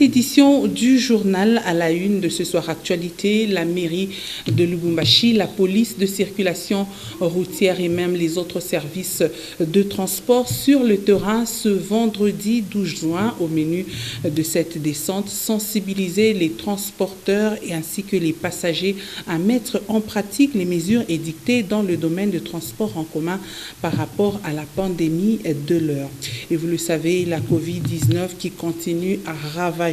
Édition du journal à la une de ce soir actualité, la mairie de Lubumbashi, la police de circulation routière et même les autres services de transport sur le terrain ce vendredi 12 juin au menu de cette descente, sensibiliser les transporteurs et ainsi que les passagers à mettre en pratique les mesures édictées dans le domaine de transport en commun par rapport à la pandémie de l'heure. Et vous le savez, la Covid-19 qui continue à ravager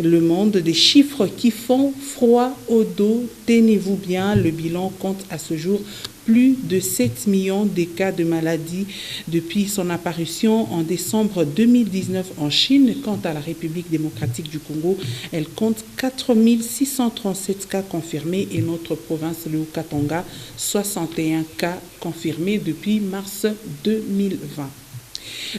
le monde, des chiffres qui font froid au dos. Tenez-vous bien, le bilan compte à ce jour plus de 7 millions de cas de maladie depuis son apparition en décembre 2019 en Chine. Quant à la République démocratique du Congo, elle compte 4 637 cas confirmés et notre province, le Haut-Katanga, 61 cas confirmés depuis mars 2020.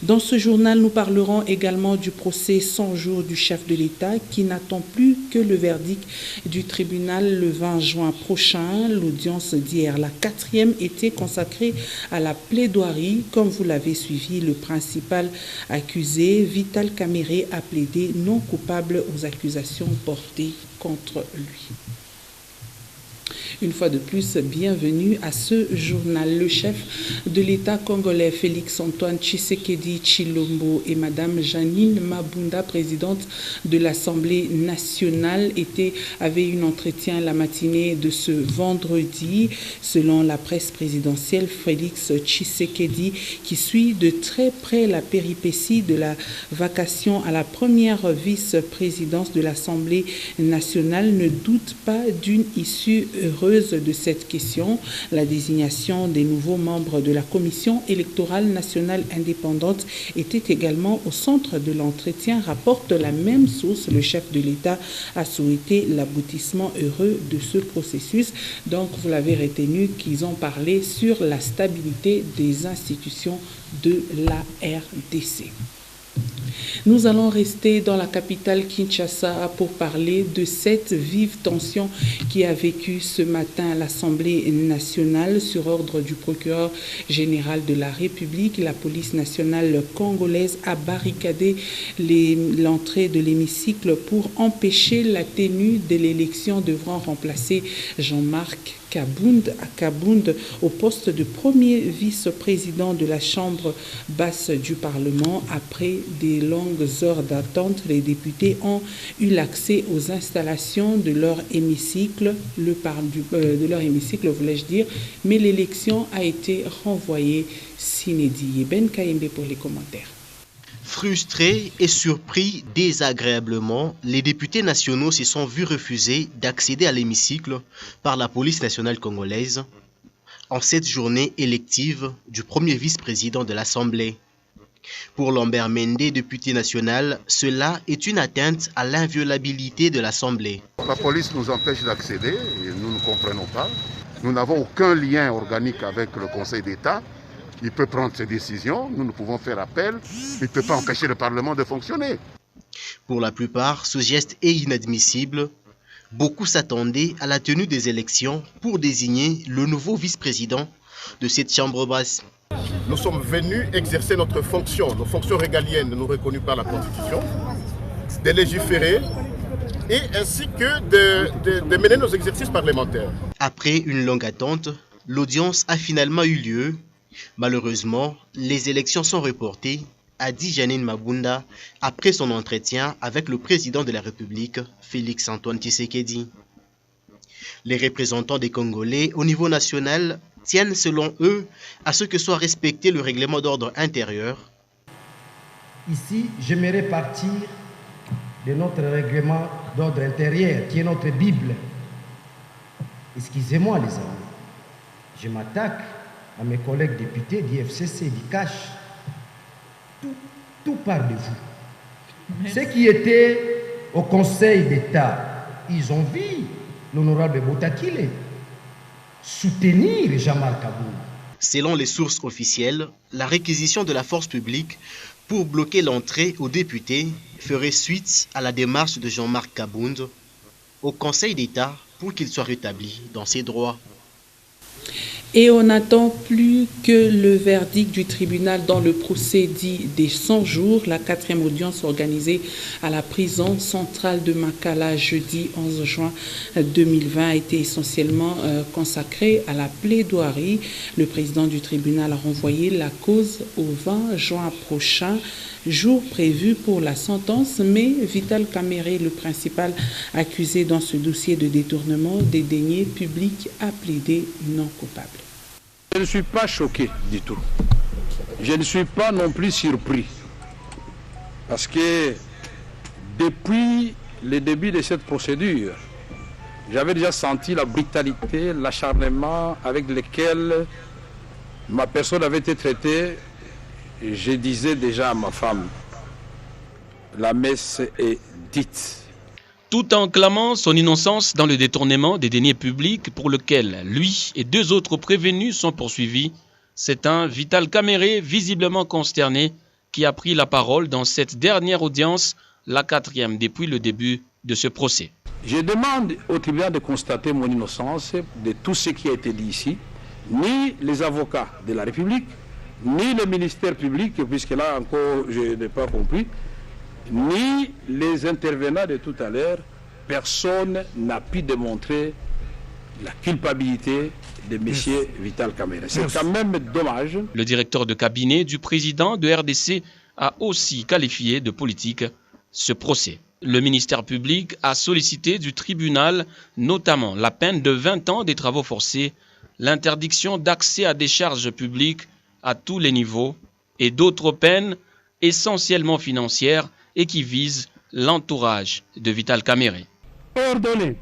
Dans ce journal, nous parlerons également du procès 100 jours du chef de l'État qui n'attend plus que le verdict du tribunal le 20 juin prochain. L'audience d'hier, la 4e, était consacrée à la plaidoirie. Comme vous l'avez suivi, le principal accusé, Vital Kamerhe, a plaidé non coupable aux accusations portées contre lui. Une fois de plus, bienvenue à ce journal. Le chef de l'État congolais, Félix-Antoine Tshisekedi Tshilombo, et Madame Janine Mabunda, présidente de l'Assemblée nationale, avaient eu un entretien la matinée de ce vendredi. Selon la presse présidentielle, Félix Tshisekedi, qui suit de très près la péripétie de la vacation à la première vice-présidence de l'Assemblée nationale, ne doute pas d'une issue heureuse de cette question. La désignation des nouveaux membres de la Commission électorale nationale indépendante était également au centre de l'entretien, rapporte la même source. Le chef de l'État a souhaité l'aboutissement heureux de ce processus. Donc, vous l'avez retenu qu'ils ont parlé sur la stabilité des institutions de la RDC. Nous allons rester dans la capitale Kinshasa pour parler de cette vive tension qui a vécu ce matin à l'Assemblée nationale. Sur ordre du procureur général de la République, la police nationale congolaise a barricadé l'entrée de l'hémicycle pour empêcher la tenue de l'élection devant remplacer Jean-Marc Kabound au poste de premier vice-président de la Chambre basse du Parlement. Après des longues heures d'attente, les députés ont eu l'accès aux installations de leur hémicycle, voulais-je dire, mais l'élection a été renvoyée sine die. Ben Kaimbe pour les commentaires. Frustrés et surpris désagréablement, les députés nationaux se sont vus refuser d'accéder à l'hémicycle par la police nationale congolaise en cette journée élective du premier vice-président de l'Assemblée. Pour Lambert Mende, député national, cela est une atteinte à l'inviolabilité de l'Assemblée. La police nous empêche d'accéder et nous ne comprenons pas. Nous n'avons aucun lien organique avec le Conseil d'État. Il peut prendre ses décisions, nous pouvons faire appel, il ne peut pas empêcher le Parlement de fonctionner. Pour la plupart, ce geste est inadmissible. Beaucoup s'attendaient à la tenue des élections pour désigner le nouveau vice-président de cette chambre basse. Nous sommes venus exercer notre fonction, nos fonctions régaliennes nous reconnues par la Constitution, de légiférer et ainsi que de mener nos exercices parlementaires. Après une longue attente, l'audience a finalement eu lieu. Malheureusement, les élections sont reportées, a dit Janine Mabunda après son entretien avec le président de la République, Félix-Antoine Tshisekedi. Les représentants des Congolais au niveau national tiennent selon eux à ce que soit respecté le règlement d'ordre intérieur. Ici, j'aimerais partir de notre règlement d'ordre intérieur qui est notre Bible. Excusez-moi les amis, je m'attaque à mes collègues députés d'IFCC, d'ICACH, tout part de vous. Ceux qui étaient au Conseil d'État, ils ont vu l'honorable Boutakile soutenir Jean-Marc Kabound. Selon les sources officielles, la réquisition de la force publique pour bloquer l'entrée aux députés ferait suite à la démarche de Jean-Marc Kabound au Conseil d'État pour qu'il soit rétabli dans ses droits. Et on n'attend plus que le verdict du tribunal dans le procès dit des 100 jours. La 4e audience organisée à la prison centrale de Makala jeudi 11 juin 2020 a été essentiellement consacrée à la plaidoirie. Le président du tribunal a renvoyé la cause au 20 juin prochain, jour prévu pour la sentence, mais Vital Kamerhe, le principal accusé dans ce dossier de détournement des deniers publics, a plaidé non coupable. Je ne suis pas choqué du tout. Je ne suis pas non plus surpris. Parce que depuis le début de cette procédure, j'avais déjà senti la brutalité, l'acharnement avec lequel ma personne avait été traitée. Je disais déjà à ma femme, la messe est dite. Tout en clamant son innocence dans le détournement des deniers publics pour lequel lui et 2 autres prévenus sont poursuivis, c'est un Vital Kamerhe visiblement consterné qui a pris la parole dans cette dernière audience, la 4e depuis le début de ce procès. Je demande au tribunal de constater mon innocence de tout ce qui a été dit ici, ni les avocats de la République, ni le ministère public, puisque là encore je n'ai pas compris, ni les intervenants de tout à l'heure, personne n'a pu démontrer la culpabilité de M. Vital Kamerhe. C'est quand même dommage. Le directeur de cabinet du président de RDC a aussi qualifié de politique ce procès. Le ministère public a sollicité du tribunal notamment la peine de 20 ans des travaux forcés, l'interdiction d'accès à des charges publiques à tous les niveaux et d'autres peines essentiellement financières et qui visent l'entourage de Vital Kamerhe. Ordonner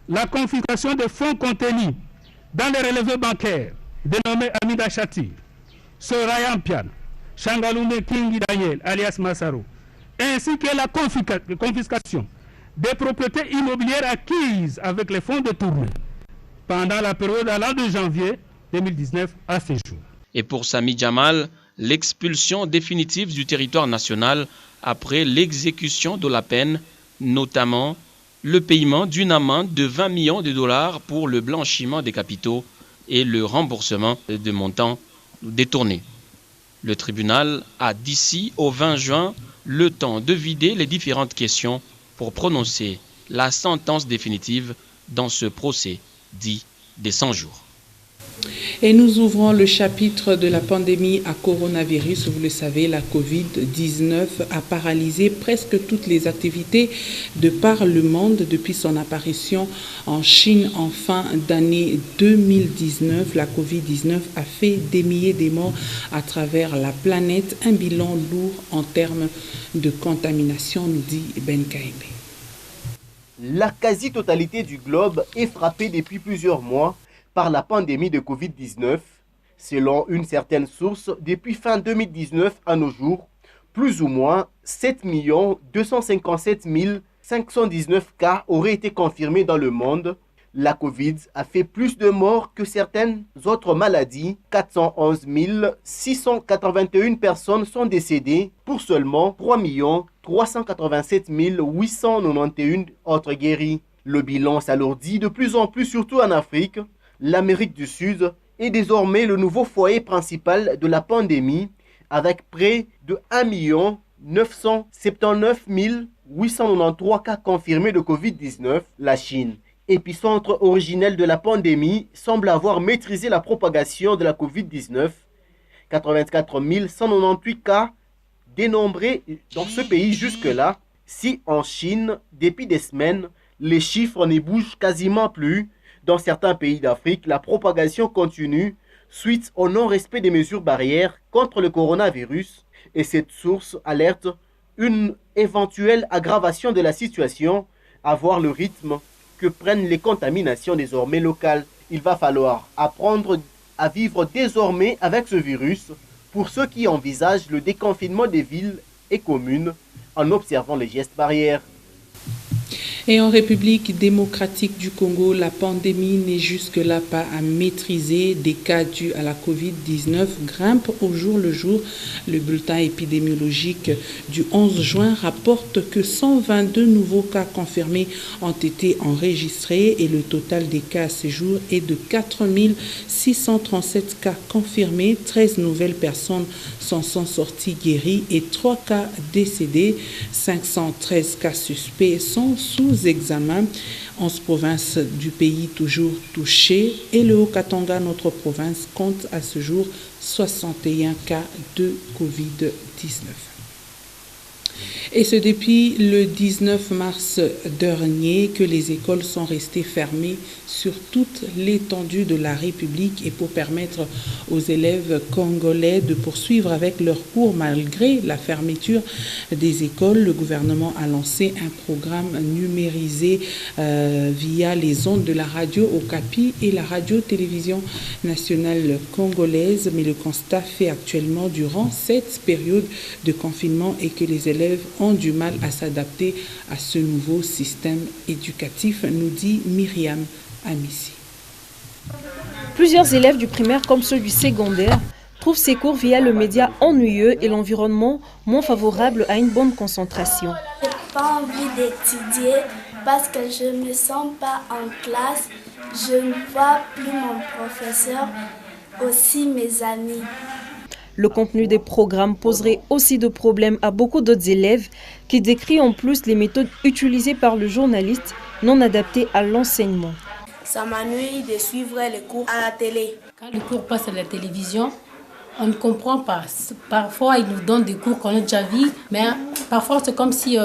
la confiscation des fonds contenus dans les relevés bancaires dénommés Amida Chati, Soraya Mpian, Changalume Kingi Daniel alias Massaro, ainsi que la confiscation des propriétés immobilières acquises avec les fonds détournés pendant la période allant de janvier 2019 à ce jour. Et pour Sami Jamal, l'expulsion définitive du territoire national après l'exécution de la peine, notamment le paiement d'une amende de 20 millions de dollars pour le blanchiment des capitaux et le remboursement de montants détournés. Le tribunal a d'ici au 20 juin le temps de vider les différentes questions pour prononcer la sentence définitive dans ce procès dit des 100 jours. Et nous ouvrons le chapitre de la pandémie à coronavirus. Vous le savez, la Covid-19 a paralysé presque toutes les activités de par le monde depuis son apparition en Chine en fin d'année 2019. La Covid-19 a fait des milliers de morts à travers la planète. Un bilan lourd en termes de contamination, nous dit Ben Kaïbe. La quasi-totalité du globe est frappée depuis plusieurs mois par la pandémie de Covid-19. Selon une certaine source, depuis fin 2019 à nos jours, plus ou moins 7 257 519 cas auraient été confirmés dans le monde. La Covid a fait plus de morts que certaines autres maladies. 411 681 personnes sont décédées pour seulement 3 387 891 autres guéris. Le bilan s'alourdit de plus en plus, surtout en Afrique. L'Amérique du Sud est désormais le nouveau foyer principal de la pandémie, avec près de 1 979 893 cas confirmés de Covid-19. La Chine, épicentre originel de la pandémie, semble avoir maîtrisé la propagation de la Covid-19. 84 198 cas dénombrés dans ce pays jusque-là. Si en Chine, depuis des semaines, les chiffres ne bougent quasiment plus, dans certains pays d'Afrique, la propagation continue suite au non-respect des mesures barrières contre le coronavirus. Et cette source alerte une éventuelle aggravation de la situation à voir le rythme que prennent les contaminations désormais locales. Il va falloir apprendre à vivre désormais avec ce virus pour ceux qui envisagent le déconfinement des villes et communes en observant les gestes barrières. Et en République démocratique du Congo, la pandémie n'est jusque-là pas à maîtriser. Des cas dus à la Covid-19 grimpent au jour le jour. Le bulletin épidémiologique du 11 juin rapporte que 122 nouveaux cas confirmés ont été enregistrés et le total des cas à ce jour est de 4637 cas confirmés. 13 nouvelles personnes s'en sont sorties guéries et 3 cas décédés. 513 cas suspects sont sous examen. 11 provinces du pays toujours touchées et le Haut-Katanga, notre province, compte à ce jour 61 cas de Covid-19. Et c'est depuis le 19 mars dernier que les écoles sont restées fermées sur toute l'étendue de la République et pour permettre aux élèves congolais de poursuivre avec leurs cours malgré la fermeture des écoles, le gouvernement a lancé un programme numérisé via les ondes de la radio Okapi et la radio-télévision nationale congolaise. Mais le constat fait actuellement durant cette période de confinement est que les élèves ont du mal à s'adapter à ce nouveau système éducatif, nous dit Myriam Amissi. Plusieurs élèves du primaire comme ceux du secondaire trouvent ces cours via le média ennuyeux et l'environnement moins favorable à une bonne concentration. Je n'ai pas envie d'étudier parce que je ne me sens pas en classe, je ne vois plus mon professeur, aussi mes amis. Le contenu des programmes poserait aussi de problèmes à beaucoup d'autres élèves qui décrivent en plus les méthodes utilisées par le journaliste non adaptées à l'enseignement. Ça m'ennuie de suivre les cours à la télé. Quand les cours passent à la télévision, on ne comprend pas. Parfois, ils nous donnent des cours qu'on a déjà vus, mais parfois c'est comme si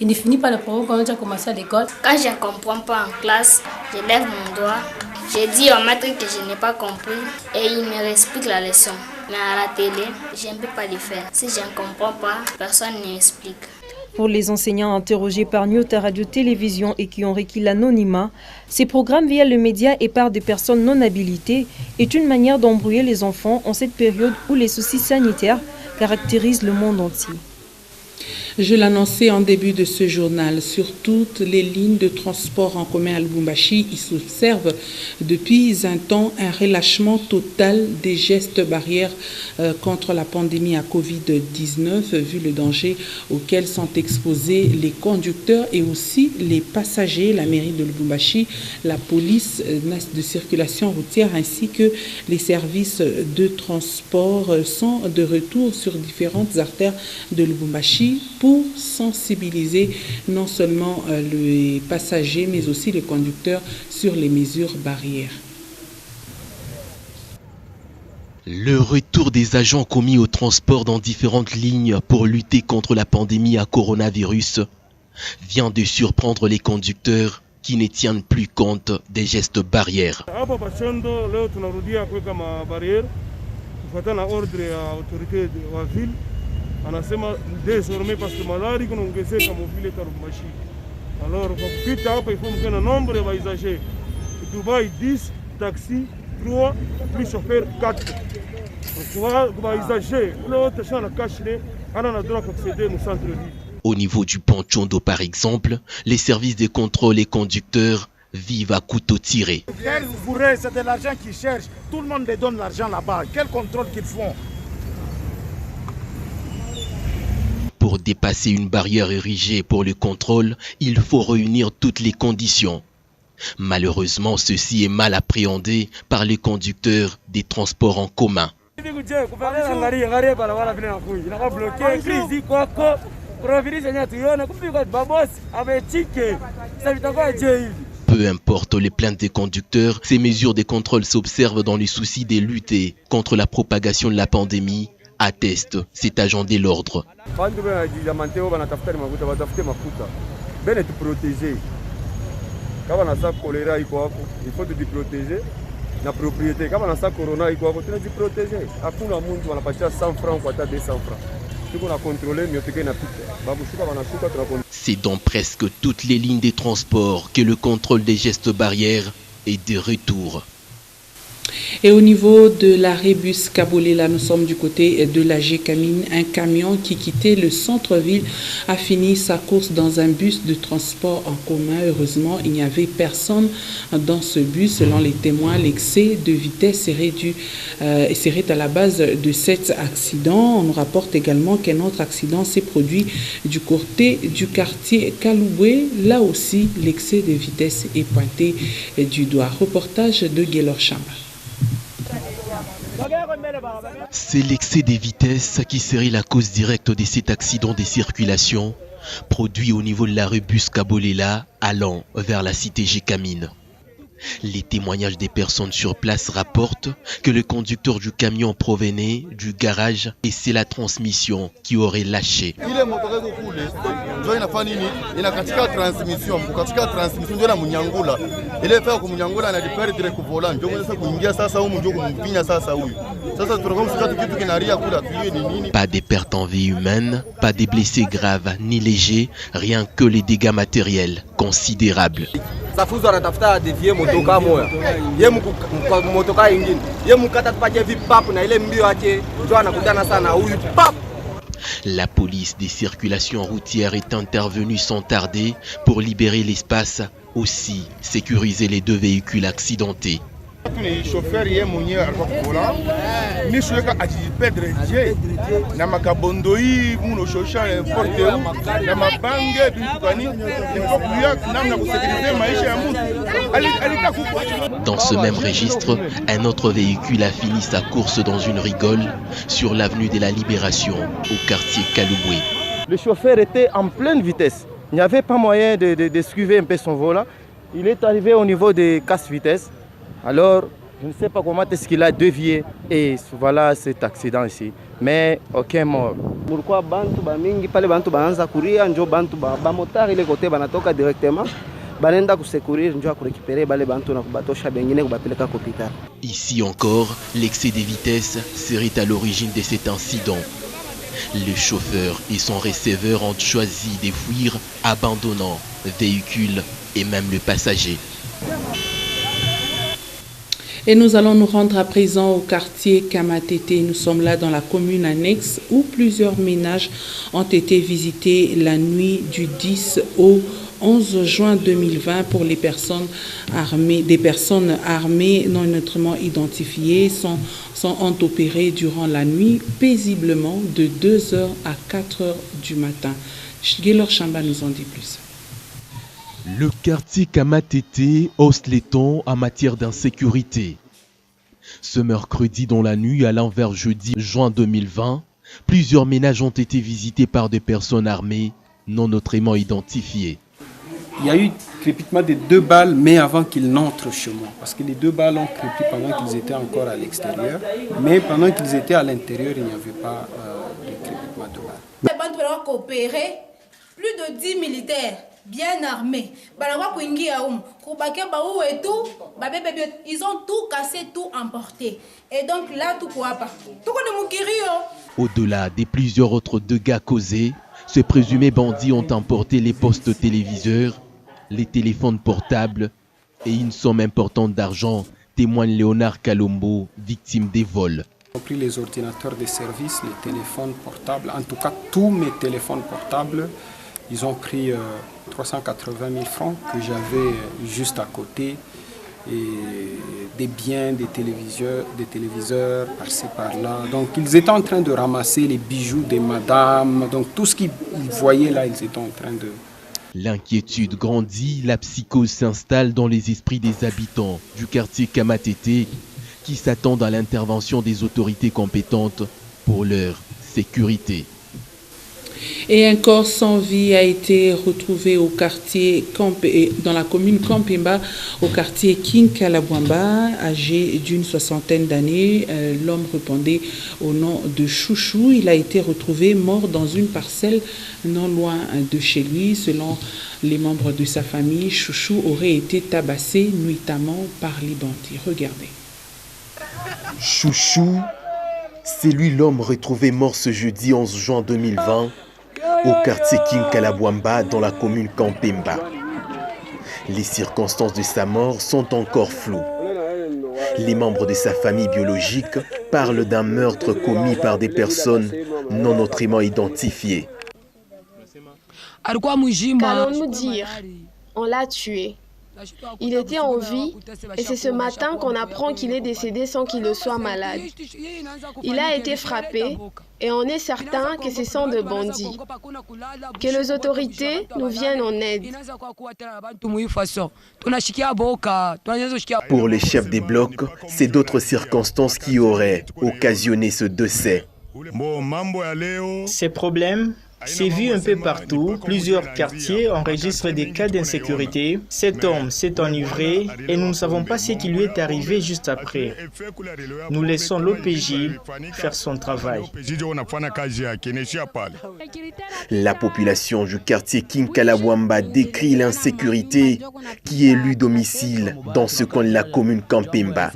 ils ne finissent pas le programme qu'on a déjà commencé à l'école. Quand je ne comprends pas en classe, je lève mon doigt, je dis au maître que je n'ai pas compris et il me explique la leçon. Mais à la télé, je ne peux pas le faire. Si je ne comprends pas, personne ne m'explique. Pour les enseignants interrogés par Nyota Radio-Télévision et qui ont requis l'anonymat, ces programmes via le média et par des personnes non habilitées est une manière d'embrouiller les enfants en cette période où les soucis sanitaires caractérisent le monde entier. Je l'annonçais en début de ce journal, sur toutes les lignes de transport en commun à Lubumbashi, il s'observe depuis un temps un relâchement total des gestes barrières contre la pandémie à Covid-19, vu le danger auquel sont exposés les conducteurs et aussi les passagers. La mairie de Lubumbashi, la police de circulation routière ainsi que les services de transport sont de retour sur différentes artères de Lubumbashi pour sensibiliser non seulement les passagers mais aussi les conducteurs sur les mesures barrières. Le retour des agents commis au transport dans différentes lignes pour lutter contre la pandémie à coronavirus vient de surprendre les conducteurs qui ne tiennent plus compte des gestes barrières. Anasema désormais parce que malari kunaongezeka mvile Lubumbashi. Alors kwa kupita hapa ifo mkena nombre ya waisager. Dubai 10, taxi 3, plus chauffeur 4. Kwa waisager, l'autre champ la cache ana na droit d'accéder au centre-ville. Au niveau du pont Tchondo par exemple, les services de contrôle et conducteurs vivent à couteau tiré. Quel bourré, c'est de l'argent qu'ils cherchent. Tout le monde les donne l'argent là-bas. Quel contrôle qu'ils font? Pour dépasser une barrière érigée pour le contrôle, il faut réunir toutes les conditions. Malheureusement, ceci est mal appréhendé par les conducteurs des transports en commun. Peu importe les plaintes des conducteurs, ces mesures de contrôle s'observent dans le souci de lutter contre la propagation de la pandémie, atteste cet agent de l'ordre. C'est dans presque toutes les lignes des transports que le contrôle des gestes barrières est de retour. Et au niveau de l'arrêt bus Kabolela, nous sommes du côté de la Gécamine. Un camion qui quittait le centre-ville a fini sa course dans un bus de transport en commun. Heureusement, il n'y avait personne dans ce bus. Selon les témoins, l'excès de vitesse serait à la base de cet accident. On nous rapporte également qu'un autre accident s'est produit du côté du quartier Kalouboué. Là aussi, l'excès de vitesse est pointé du doigt. Reportage de Guélor Chamba. C'est l'excès des vitesses qui serait la cause directe de cet accident de circulation produit au niveau de la rue Bus Kabolela allant vers la cité Gécamine. Les témoignages des personnes sur place rapportent que le conducteur du camion provenait du garage et c'est la transmission qui aurait lâché. Pas de pertes en vie humaine, pas de blessés graves ni légers, rien que les dégâts matériels considérables. Safuzo anatafuta devie motoka moya ye motoka ingine ye mukata tupatie vipap na ile mbio yake ndio anakutana sana huyu pap. La police des circulations routières est intervenue sans tarder pour libérer l'espace, aussi sécuriser les deux véhicules accidentés. Chauffeur ye mwenyewe alikuwa kuvola misuweka ajipedre je na makabondoi muno shosha porte na mabange bitukani ilikuwa namna kusekurize maisha ya mtu. Dans ce même registre, un autre véhicule a fini sa course dans une rigole sur l'avenue de la Libération au quartier Kalouboué. Le chauffeur était en pleine vitesse. Il n'y avait pas moyen de suivre un peu son volant. Il est arrivé au niveau de casse-vitesse. Alors, je ne sais pas comment est-ce qu'il a dévié et voilà cet accident ici. Mais aucun mort. Pourquoi bantu bamingi pale bantu baanza kuria njo bantu ba motari ile kote banatoka directement banenda kusecourir njo kurécupérer bale bantu na kubatosha bengine kubapeleka hôpital. Ici encore, l'excès des vitesses serait à l'origine de cet incident. Le chauffeur et son receveur ont choisi de fuir, abandonnant véhicule et même le passager. Et nous allons nous rendre à présent au quartier Kamatete. Nous sommes là dans la commune annexe où plusieurs ménages ont été visités la nuit du 10 au 11 juin 2020 pour les personnes armées. Des personnes armées non neutrement identifiées ont opéré durant la nuit paisiblement de 2h à 4h du matin. Guélor Chamba nous en dit plus. Le quartier Kamatete hausse les tons en matière d'insécurité. Ce mercredi dans la nuit allant vers jeudi juin 2020, plusieurs ménages ont été visités par des personnes armées non neutrement identifiées. Il y a eu crépitement de 2 balles, mais avant qu'ils n'entrent chez moi. Parce que les 2 balles ont crépi pendant qu'ils étaient encore à l'extérieur. Mais pendant qu'ils étaient à l'intérieur, il n'y avait pas de crépitement de balles. Les bandes ont coopéré, plus de 10 militaires bien armés. Ils ont tout cassé, tout emporté. Et donc là, tout quoi pas. Tout Au-delà des plusieurs autres dégâts causés, ces présumés bandits ont emporté les postes téléviseurs, les téléphones portables et une somme importante d'argent, témoigne Léonard Kalombo, victime des vols. Ils ont pris les ordinateurs de service, les téléphones portables, en tout cas tous mes téléphones portables. Ils ont pris 380 000 francs que j'avais juste à côté et des biens, des téléviseurs par-ci par-là. Donc ils étaient en train de ramasser les bijoux des madames. Donc tout ce qu'ils voyaient là, ils étaient en train de... L'inquiétude grandit, la psychose s'installe dans les esprits des habitants du quartier Kamatete qui s'attendent à l'intervention des autorités compétentes pour leur sécurité. Et un corps sans vie a été retrouvé au quartier dans la commune Kampemba, au quartier Kinkalabwamba, âgé d'une 60aine d'années. L'homme répondait au nom de Chouchou. Il a été retrouvé mort dans une parcelle non loin de chez lui. Selon les membres de sa famille, Chouchou aurait été tabassé nuitamment par les bandits. Regardez. Chouchou, c'est lui l'homme retrouvé mort ce jeudi 11 juin 2020 au quartier Kinkalabwamba dans la commune Kampemba. Les circonstances de sa mort sont encore floues. Les membres de sa famille biologique parlent d'un meurtre commis par des personnes non autrement identifiées. Qu'allons-nous dire? On l'a tué. Il était en vie et c'est ce matin qu'on apprend qu'il est décédé sans qu'il le soit malade. Il a été frappé et on est certain que ce sont de bandits. Que les autorités nous viennent en aide. Pour les chefs des blocs, c'est d'autres circonstances qui auraient occasionné ce décès. Ces problèmes, c'est vu un peu partout. Plusieurs quartiers enregistrent des cas d'insécurité. Cet homme s'est enivré et nous ne savons pas ce qui lui est arrivé juste après. Nous laissons l'OPJ faire son travail. La population du quartier Kinkalawamba décrit l'insécurité qui élut domicile dans ce coin de la commune Kampemba.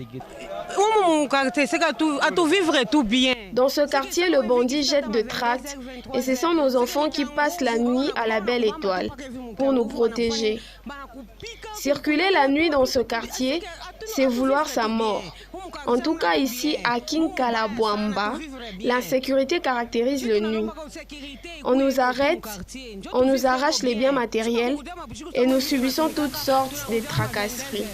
Dans ce quartier, le bandit jette de tracts et ce sont nos enfants qui passent la nuit à la belle étoile pour nous protéger. Circuler la nuit dans ce quartier, c'est vouloir sa mort. En tout cas ici à Kinkalawamba, l'insécurité caractérise le nuit. On nous arrête, on nous arrache les biens matériels et nous subissons toutes sortes de tracasseries.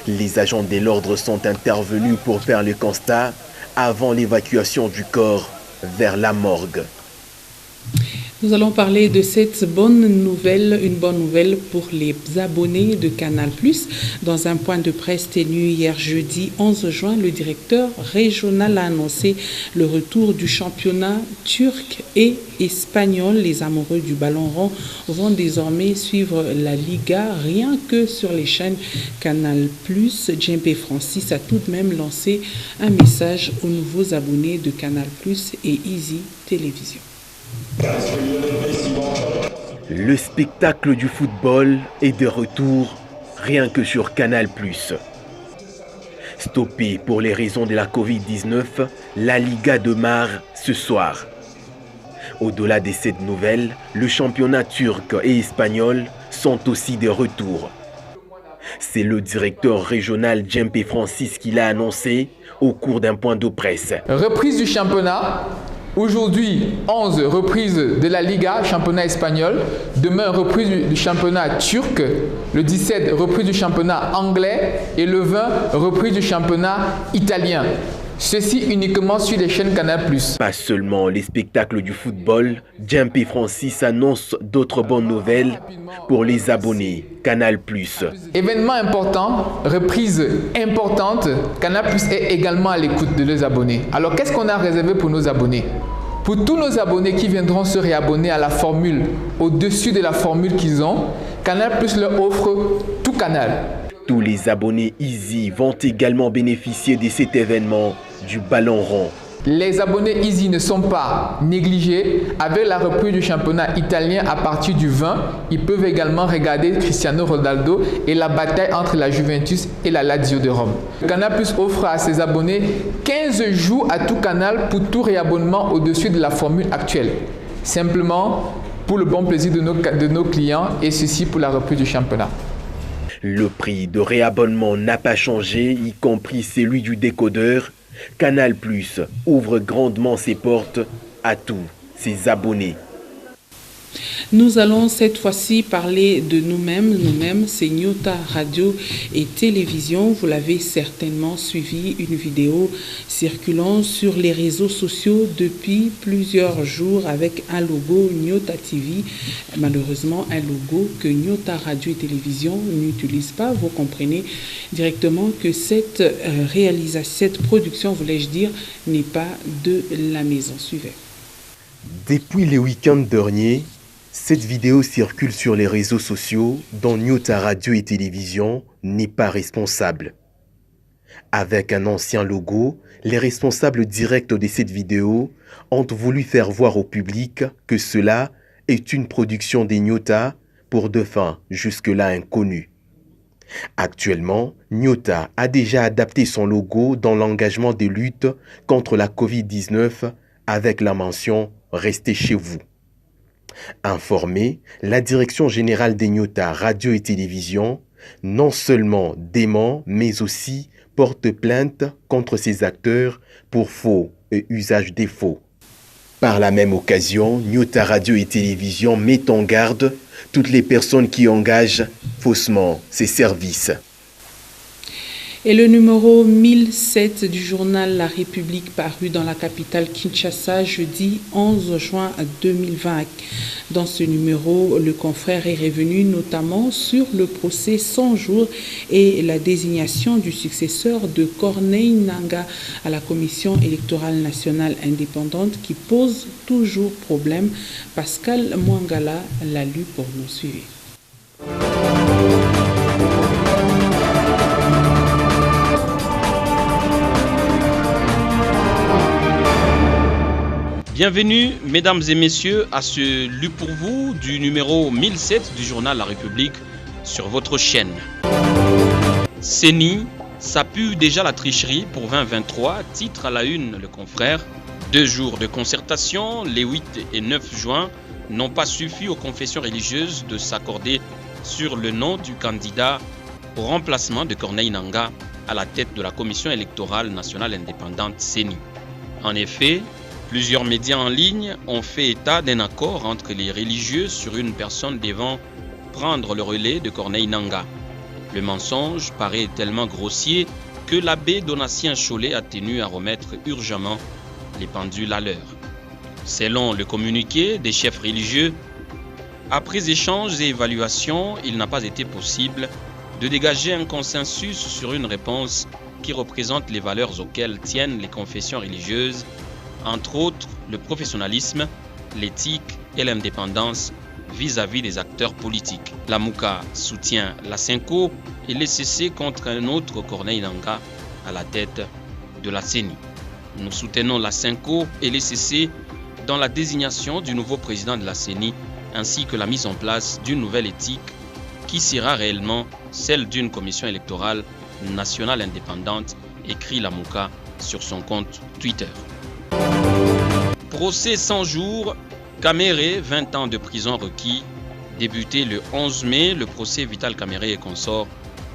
Les agents de l'ordre sont intervenus pour faire le constat avant l'évacuation du corps vers la morgue. Nous allons parler de cette bonne nouvelle, une bonne nouvelle pour les abonnés de Canal+. Dans un point de presse tenu hier jeudi 11 juin, le directeur régional a annoncé le retour du championnat turc et espagnol. Les amoureux du ballon rond vont désormais suivre la Liga rien que sur les chaînes Canal+. Djembe Francis a tout de même lancé un message aux nouveaux abonnés de Canal+ et Easy Télévision. Le spectacle du football est de retour rien que sur Canal+. Stoppé pour les raisons de la Covid-19, la Liga démarre ce soir. Au-delà de cette nouvelle, le championnat turc et espagnol sont aussi de retour. C'est le directeur régional Djembe Francis qui l'a annoncé au cours d'un point de presse. Reprise du championnat. Aujourd'hui, 11 reprises de la Liga, championnat espagnol. Demain, reprise du championnat turc. Le 17, reprise du championnat anglais. Et le 20, reprise du championnat italien. Ceci uniquement sur les chaînes Canal+. Pas seulement les spectacles du football, Djembe Francis annonce d'autres bonnes nouvelles pour les abonnés Canal+. Événement important, reprise importante, Canal+ est également à l'écoute de leurs abonnés. Alors qu'est-ce qu'on a réservé pour nos abonnés? Pour tous nos abonnés qui viendront se réabonner à la formule, au-dessus de la formule qu'ils ont, Canal+ leur offre tout Canal. Tous les abonnés Easy vont également bénéficier de cet événement du ballon rond. Les abonnés Easy ne sont pas négligés. Avec la reprise du championnat italien à partir du 20, ils peuvent également regarder Cristiano Ronaldo et la bataille entre la Juventus et la Lazio de Rome. Canal+ offre à ses abonnés 15 jours à tout Canal pour tout réabonnement au-dessus de la formule actuelle. Simplement pour le bon plaisir de nos clients et ceci pour la reprise du championnat. Le prix de réabonnement n'a pas changé, y compris celui du décodeur. Canal+ ouvre grandement ses portes à tous ses abonnés. Nous allons cette fois-ci parler de nous-mêmes. Nous-mêmes, c'est Nyota Radio et Télévision. Vous l'avez certainement suivi, une vidéo circulant sur les réseaux sociaux depuis plusieurs jours avec un logo Nyota TV. Malheureusement, un logo que Nyota Radio et Télévision n'utilise pas. Vous comprenez directement que cette production, voulais-je dire, n'est pas de la maison. Suivez. Depuis le week-end dernier, cette vidéo circule sur les réseaux sociaux dont Nyota Radio et Télévision n'est pas responsable. Avec un ancien logo, les responsables directs de cette vidéo ont voulu faire voir au public que cela est une production des Nyota pour de fins jusque-là inconnues. Actuellement, Nyota a déjà adapté son logo dans l'engagement de lutte contre la Covid-19 avec la mention « Restez chez vous ». Informée, la Direction générale des Nyota Radio et Télévision non seulement dément, mais aussi porte plainte contre ces acteurs pour faux et usage des faux. Par la même occasion, Nyota Radio et Télévision met en garde toutes les personnes qui engagent faussement ces services. Et le numéro 1007 du journal La République paru dans la capitale Kinshasa jeudi 11 juin 2020. Dans ce numéro, le confrère est revenu notamment sur le procès 100 jours et la désignation du successeur de Corneille Nangaa à la Commission électorale nationale indépendante qui pose toujours problème. Pascal Mwangala l'a lu pour nous suivre. Bienvenue, mesdames et messieurs, à ce lu pour vous du numéro 1007 du journal La République sur votre chaîne. CENI, ça pue déjà la tricherie pour 2023, titre à la une le confrère. 2 jours de concertation, les 8 et 9 juin, n'ont pas suffi aux confessions religieuses de s'accorder sur le nom du candidat au remplacement de Corneille Nangaa à la tête de la Commission électorale nationale indépendante CENI. En effet, plusieurs médias en ligne ont fait état d'un accord entre les religieux sur une personne devant prendre le relais de Corneille Nangaa. Le mensonge paraît tellement grossier que l'abbé Donatien Cholet a tenu à remettre urgemment les pendules à l'heure. Selon le communiqué des chefs religieux, après échanges et évaluations, il n'a pas été possible de dégager un consensus sur une réponse qui représente les valeurs auxquelles tiennent les confessions religieuses, entre autres le professionnalisme, l'éthique et l'indépendance vis-à-vis des acteurs politiques. La Mouka soutient la Senko et l'ECC contre un autre Corneille Nangaa à la tête de la CENI. Nous soutenons la Senko et l'ECC dans la désignation du nouveau président de la CENI ainsi que la mise en place d'une nouvelle éthique qui sera réellement celle d'une commission électorale nationale indépendante, écrit la Mouka sur son compte Twitter. Procès 100 jours, Kamere, 20 ans de prison requis. Débuté le 11 mai, le procès Vital Kamere et consorts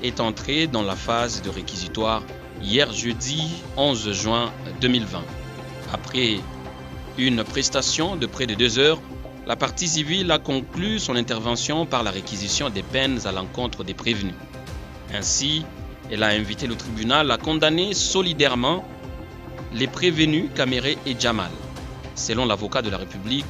est entré dans la phase de réquisitoire hier jeudi 11 juin 2020. Après une prestation de près de 2 heures, la partie civile a conclu son intervention par la réquisition des peines à l'encontre des prévenus. Ainsi, elle a invité le tribunal à condamner solidairement les prévenus Kamere et Jamal. Selon l'avocat de la République,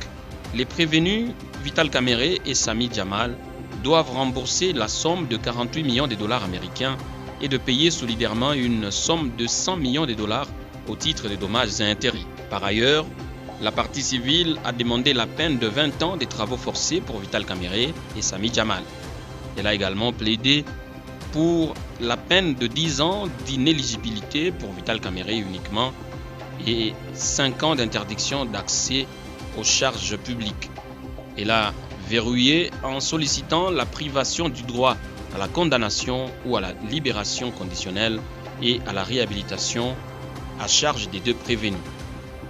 les prévenus Vital Kamere et Sami Jamal doivent rembourser la somme de 48 millions de dollars américains et de payer solidairement une somme de 100 millions de dollars au titre des dommages et intérêts. Par ailleurs, la partie civile a demandé la peine de 20 ans de travaux forcés pour Vital Kamere et Sami Jamal. Elle a également plaidé pour la peine de 10 ans d'inéligibilité pour Vital Kamere uniquement et 5 ans d'interdiction d'accès aux charges publiques. Elle a verrouillé en sollicitant la privation du droit à la condamnation ou à la libération conditionnelle et à la réhabilitation à charge des 2 prévenus.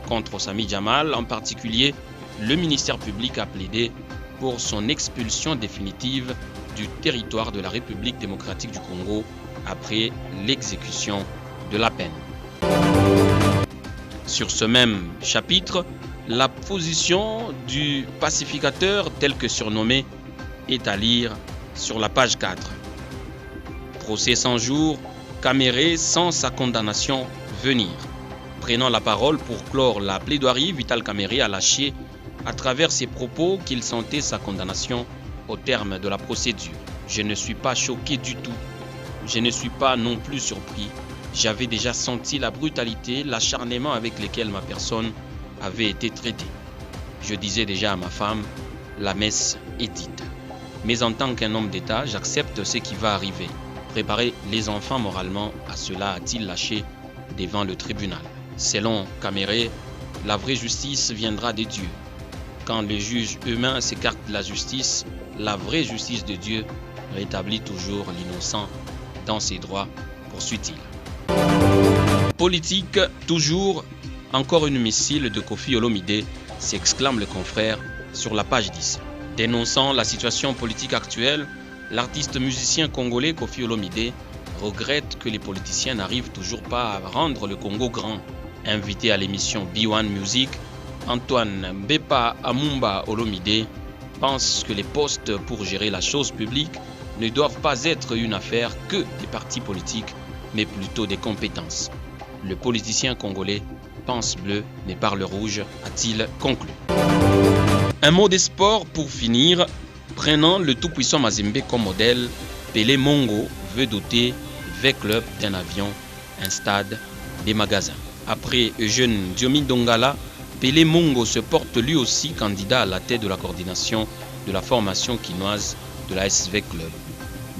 Contre Sami Jamal en particulier, le ministère public a plaidé pour son expulsion définitive du territoire de la République démocratique du Congo après l'exécution de la peine. Sur ce même chapitre, la position du pacificateur tel que surnommé est à lire sur la page 4. Procès 100 jours, Kamere sans sa condamnation venir. Prenant la parole pour clore la plaidoirie, Vital Kamere a lâché à travers ses propos qu'il sentait sa condamnation au terme de la procédure. Je ne suis pas choqué du tout. Je ne suis pas non plus surpris. J'avais déjà senti la brutalité, l'acharnement avec lesquels ma personne avait été traitée. Je disais déjà à ma femme, la messe est dite. Mais en tant qu'un homme d'État, j'accepte ce qui va arriver. Préparer les enfants moralement à cela, a-t-il lâché devant le tribunal. Selon Kamere, la vraie justice viendra des dieux. Quand les juges humains s'écartent de la justice, la vraie justice de Dieu rétablit toujours l'innocent dans ses droits, poursuit-il. Politique, toujours, encore une missile de Kofi Olomide, s'exclame le confrère sur la page 10. Dénonçant la situation politique actuelle, L'artiste musicien congolais Koffi Olomide regrette que les politiciens n'arrivent toujours pas à rendre le Congo grand. Invité à l'émission B1 Music, Antoine Mbepa Amumba Olomide pense que les postes pour gérer la chose publique ne doivent pas être une affaire que des partis politiques, mais plutôt des compétences. Le politicien congolais pense bleu mais parle rouge, a-t-il conclu. Un mot des sports pour finir. Prenant le tout-puissant Mazembe comme modèle, Pelé Mongo veut doter V-Club d'un avion, un stade, des magasins. Après Eugène Diomi Dongala, Pelé Mongo se porte lui aussi candidat à la tête de la coordination de la formation quinoise de la SV Club.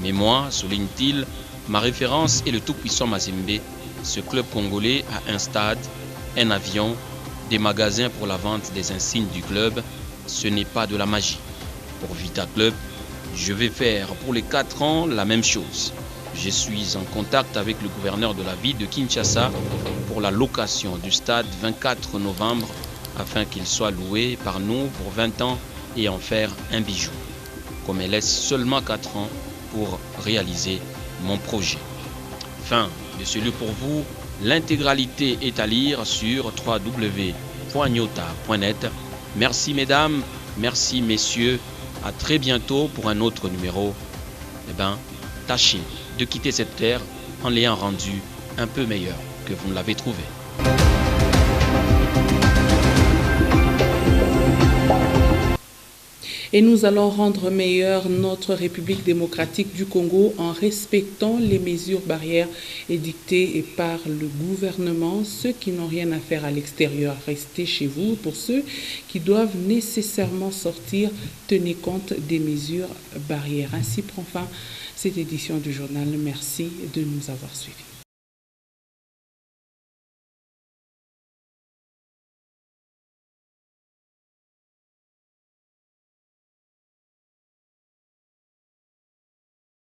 Mais moi, souligne-t-il, ma référence est le tout-puissant Mazembe. Ce club congolais a un stade, un avion, des magasins pour la vente des insignes du club. Ce n'est pas de la magie. Pour Vita Club, je vais faire pour les 4 ans la même chose. Je suis en contact avec le gouverneur de la ville de Kinshasa pour la location du stade 24 novembre afin qu'il soit loué par nous pour 20 ans et en faire un bijou. Comme elle laisse seulement 4 ans pour réaliser mon projet. Fin de ce lieu pour vous. L'intégralité est à lire sur www.nyota.net. Merci mesdames, merci messieurs. À très bientôt pour un autre numéro. Tâchez de quitter cette terre en l'ayant rendu un peu meilleur que vous ne l'avez trouvé. Et nous allons rendre meilleure notre République démocratique du Congo en respectant les mesures barrières édictées par le gouvernement. Ceux qui n'ont rien à faire à l'extérieur, restez chez vous. Pour ceux qui doivent nécessairement sortir, tenez compte des mesures barrières. Ainsi prend fin cette édition du journal. Merci de nous avoir suivis.